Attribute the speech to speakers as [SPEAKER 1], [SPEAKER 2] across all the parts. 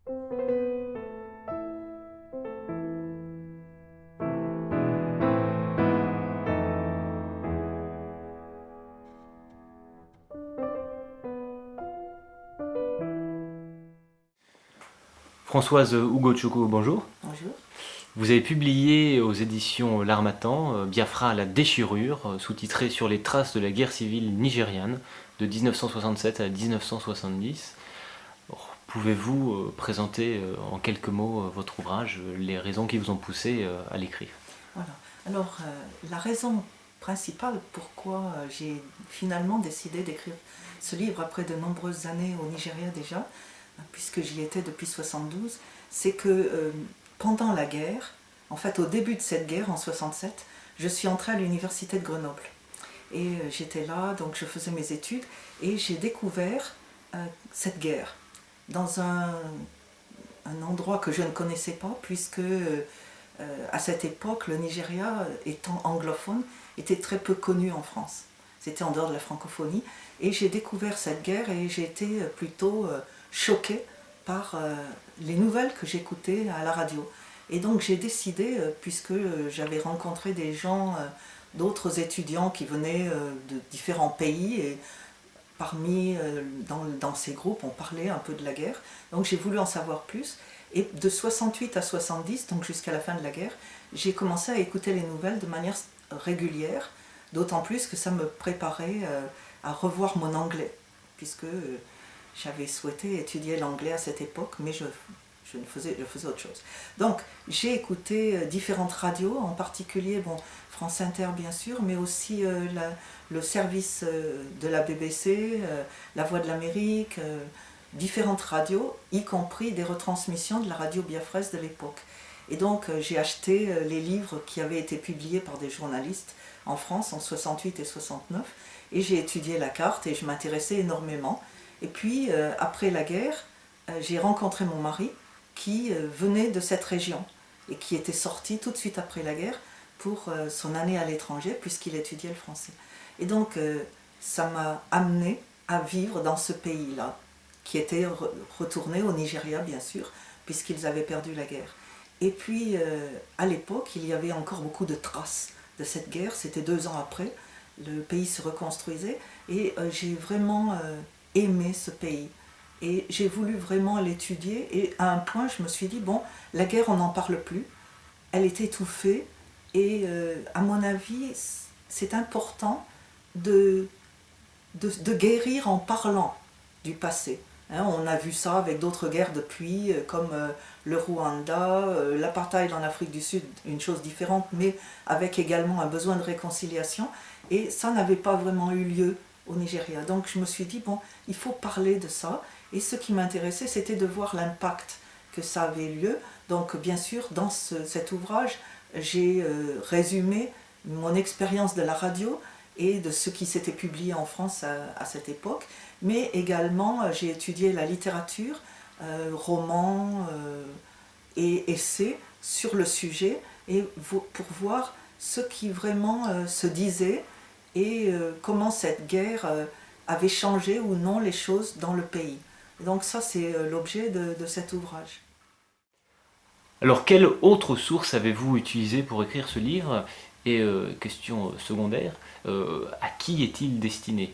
[SPEAKER 1] Françoise Ugochukwu, bonjour.
[SPEAKER 2] Bonjour.
[SPEAKER 1] Vous avez publié aux éditions L'Harmattan Biafra à la déchirure, sous-titré Sur les traces de la guerre civile nigériane de 1967 à 1970. Pouvez-vous présenter en quelques mots votre ouvrage, les raisons qui vous ont poussé à l'écrire?
[SPEAKER 2] Voilà. Alors, la raison principale pourquoi j'ai finalement décidé d'écrire ce livre après de nombreuses années au Nigeria déjà, puisque j'y étais depuis 72, c'est que pendant la guerre, en fait au début de cette guerre en 67, je suis entrée à l'université de Grenoble. Et j'étais là, donc je faisais mes études, et j'ai découvert cette guerre dans un endroit que je ne connaissais pas, puisque à cette époque, le Nigeria, étant anglophone, était très peu connu en France. C'était en dehors de la francophonie. Et j'ai découvert cette guerre et j'ai été plutôt choquée par les nouvelles que j'écoutais à la radio. Et donc j'ai décidé, puisque j'avais rencontré des gens, d'autres étudiants qui venaient de différents pays, et parmi, dans ces groupes, on parlait un peu de la guerre. Donc j'ai voulu en savoir plus. Et de 68 à 70, donc jusqu'à la fin de la guerre, j'ai commencé à écouter les nouvelles de manière régulière, d'autant plus que ça me préparait à revoir mon anglais, puisque j'avais souhaité étudier l'anglais à cette époque, mais je faisais autre chose. Donc j'ai écouté différentes radios, en particulier France Inter bien sûr, mais aussi le service de la BBC, La Voix de l'Amérique, différentes radios, y compris des retransmissions de la radio biafraise de l'époque. Et donc j'ai acheté les livres qui avaient été publiés par des journalistes en France en 68 et 69, et j'ai étudié la carte et je m'intéressais énormément. Et puis après la guerre, j'ai rencontré mon mari qui venait de cette région et qui était sorti tout de suite après la guerre pour son année à l'étranger puisqu'il étudiait le français. Et donc ça m'a amené à vivre dans ce pays-là, qui était retourné au Nigeria bien sûr, puisqu'ils avaient perdu la guerre. Et puis à l'époque, il y avait encore beaucoup de traces de cette guerre, c'était 2 ans après, le pays se reconstruisait, et j'ai vraiment aimé ce pays. Et j'ai voulu vraiment l'étudier, et à un point je me suis dit, bon, la guerre on n'en parle plus, elle est étouffée, et à mon avis, c'est important de guérir en parlant du passé. On a vu ça avec d'autres guerres depuis, comme le Rwanda, l'apartheid en Afrique du Sud, une chose différente, mais avec également un besoin de réconciliation. Et ça n'avait pas vraiment eu lieu au Nigeria. Donc je me suis dit, bon, il faut parler de ça. Et ce qui m'intéressait, c'était de voir l'impact que ça avait lieu. Donc bien sûr, dans cet ouvrage, j'ai résumé mon expérience de la radio et de ce qui s'était publié en France à cette époque, mais également j'ai étudié la littérature, romans et essais sur le sujet, et pour voir ce qui vraiment se disait et comment cette guerre avait changé ou non les choses dans le pays. Et donc ça, c'est l'objet de cet ouvrage.
[SPEAKER 1] Alors, quelle autre source avez-vous utilisée pour écrire ce livre? Et question secondaire, à qui est-il destiné?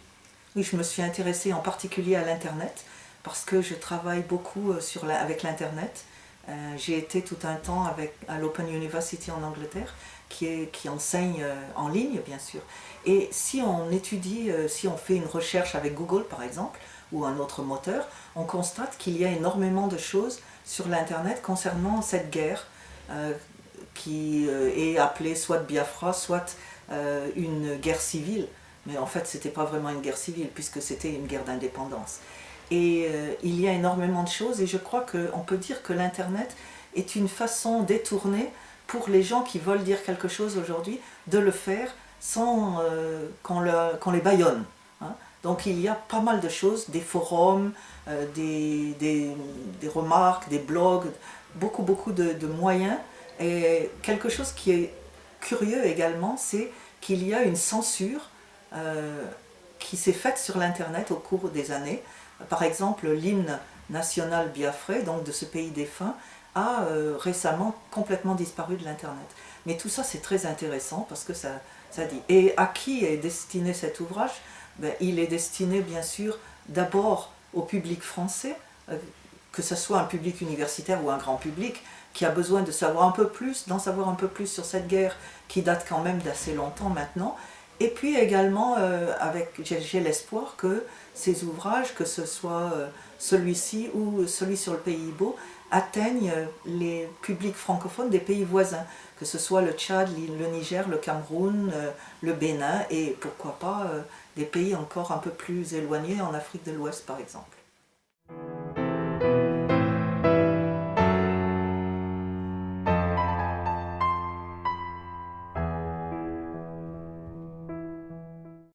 [SPEAKER 2] Oui, je me suis intéressée en particulier à l'Internet, parce que je travaille beaucoup avec l'Internet. J'ai été tout un temps à l'Open University en Angleterre, qui enseigne en ligne, bien sûr. Et si on étudie, si on fait une recherche avec Google, par exemple, ou un autre moteur, on constate qu'il y a énormément de choses sur l'Internet concernant cette guerre, qui est appelée soit Biafra, soit une guerre civile. Mais en fait, ce n'était pas vraiment une guerre civile, puisque c'était une guerre d'indépendance. Et il y a énormément de choses, et je crois qu'on peut dire que l'Internet est une façon détournée pour les gens qui veulent dire quelque chose aujourd'hui, de le faire sans qu'on les bâillonne. Donc il y a pas mal de choses, des forums, des remarques, des blogs, beaucoup de moyens. Et quelque chose qui est curieux également, c'est qu'il y a une censure qui s'est faite sur l'Internet au cours des années. Par exemple, l'hymne national biafrais, donc de ce pays défunt, a récemment complètement disparu de l'Internet. Mais tout ça, c'est très intéressant parce que ça dit. Et à qui est destiné cet ouvrage? Ben, il est destiné, bien sûr, d'abord au public français, que ce soit un public universitaire ou un grand public, qui a besoin de savoir un peu plus, d'en savoir un peu plus sur cette guerre qui date quand même d'assez longtemps maintenant. Et puis également, j'ai l'espoir que ces ouvrages, que ce soit celui-ci ou celui sur le Pays Beau, atteignent les publics francophones des pays voisins, que ce soit le Tchad, le Niger, le Cameroun, le Bénin et pourquoi pas des pays encore un peu plus éloignés en Afrique de l'Ouest par exemple.